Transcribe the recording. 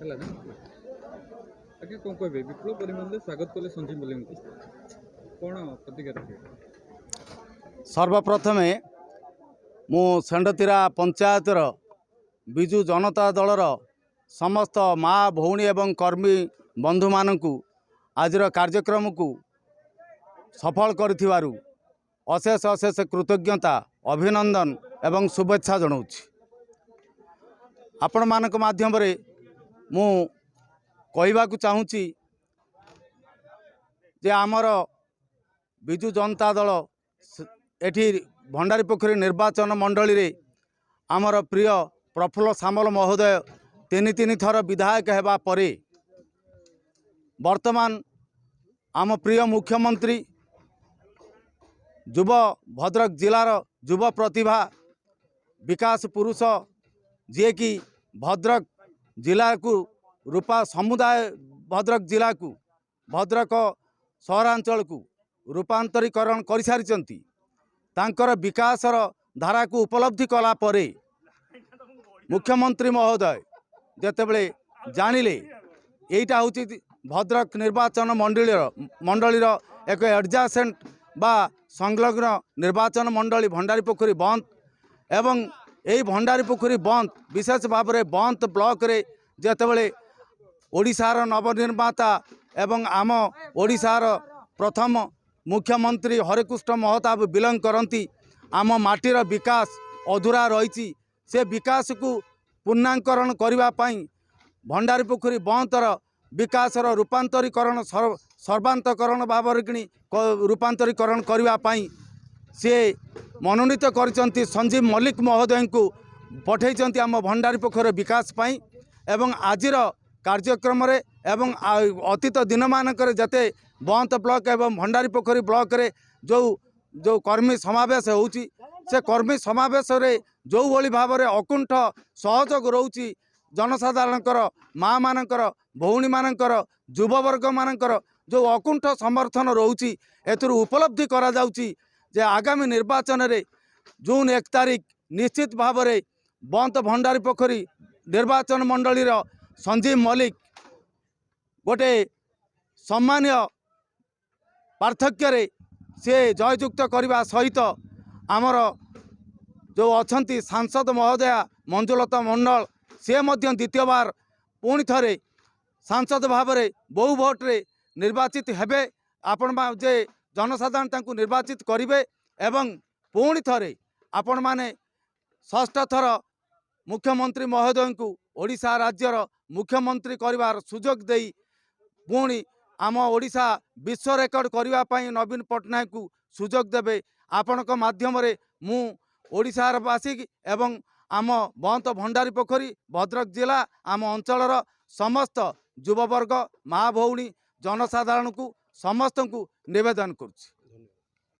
ହେଲା ନା ଆଜ୍ଞା କଣ କହିବେ ବିପୁଳ ପରିମାଣରେ ସ୍ୱାଗତ କଲେ ସଞ୍ଜୀବ ମଲ୍ଲିକଙ୍କୁ କଣ ପ୍ରତିକ୍ରିୟା ରଖିବେ? ସର୍ବପ୍ରଥମେ ମୁଁ ଷେଣ୍ଡତୀରା ପଞ୍ଚାୟତର ବିଜୁ ଜନତା ଦଳର ସମସ୍ତ ମା ଭଉଣୀ ଏବଂ କର୍ମୀ ବନ୍ଧୁମାନଙ୍କୁ ଆଜିର କାର୍ଯ୍ୟକ୍ରମକୁ ସଫଳ କରିଥିବାରୁ ଅଶେଷ ଅଶେଷ କୃତଜ୍ଞତା ଅଭିନନ୍ଦନ ଏବଂ शुभेच्छा जनाऊँच। ଆପଣମାନଙ୍କ ମାଧ୍ୟମରେ ମୁଁ କହିବାକୁ ଚାହୁଁଛି ଯେ ଆମର ବିଜୁ ଜନତା ଦଳ ଏଠି ଭଣ୍ଡାରୀପୋଖରୀ ନିର୍ବାଚନ ମଣ୍ଡଳୀରେ ଆମର ପ୍ରିୟ ପ୍ରଫୁଲ୍ଲ ସାମଲ ମହୋଦୟ ତିନି ଥର ବିଧାୟକ ହେବା ପରେ ବର୍ତ୍ତମାନ ଆମ ପ୍ରିୟ ମୁଖ୍ୟମନ୍ତ୍ରୀ ଯୁବ ଭଦ୍ରକ ଜିଲ୍ଲାର ଯୁବ ପ୍ରତିଭା विकास पुरुष जी कि भद्रक जिला को रूपा समुदाय भद्रक जिला को भद्रक सहरांचल को रूपांतरीकरण कर सारी विकासर धारा को उपलब्धि कला परे मुख्यमंत्री महोदय जितेबले जानिले यहीटा हूँ भद्रक निर्वाचन मंडलीर एक एडजासेंट बा संलग्न निर्वाचन मंडली भंडारीपोखरी बंद एवं यही भंडारीपोखरी बंद विशेष भाव में बंद ब्लॉक रे जितेबले ओडिशार नवनिर्माता एवं आम ओडिशार प्रथम मुख्यमंत्री हरिकृष्ण महताब बिलंग करती आम माटीर विकास अधूरा रही से विकास को पूर्णांकरण करने भंडारीपोखरी बंदर विकासर रूपांतरीकरण सर्वांतकरण भाव रूपांतरीकरण करने सी मनोनीत करचंती संजीव मल्लिक महोदय को पठेइचंती आम भंडारीपोखरी विकास पाई एवं आजिर कार्यक्रम रे एवं अतीत दिन मानकर जते बंत ब्लॉक एवं भंडारीपोखरी ब्लॉक रे जो कर्मी समावेश होउची से कर्मी समावेश रे जो भली भाव रे अकुंठ सहयोग रोची जनसाधारणकर माँ मानकर भौणी मानकर युववर्ग मानकर जो अकुंठ समर्थन रोची एथुर उपलब्धि करा जाउची जे आगामी निर्वाचन रे जून 1 तारिख निश्चित भाव में बंत भंडारीपोखरी निर्वाचन मंडलीर संजीव मल्लिक गोटे सम्मान्य पार्थक्य रे से जययुक्त करने सहित आमर जो अच्छी सांसद महोदया मंजुलता मंडल से द्वितीय बार पुणी थे सांसद भाव में बहु भोट रे निर्वाचित हेबे आपण जे जनसाधारण तांकु निर्वाचित करिवे एवं पुणी थरे आपण माने षष्ठ थर मुख्यमंत्री महोदय को ओडिशा राज्यर मुख्यमंत्री करिवार सुजोग देई पुणी आम ओडिशा विश्व रेकर्ड करने पाई नवीन पट्टनायक को सुजोग देवे आपणक माध्यम रे मु ओडिशावासी एवं आम बंत भंडारीपोखरी भद्रक जिला आम अंचलर समस्त युववर्ग माँ भौणी जनसाधारण को समस्त को निवेदन करुच्ची।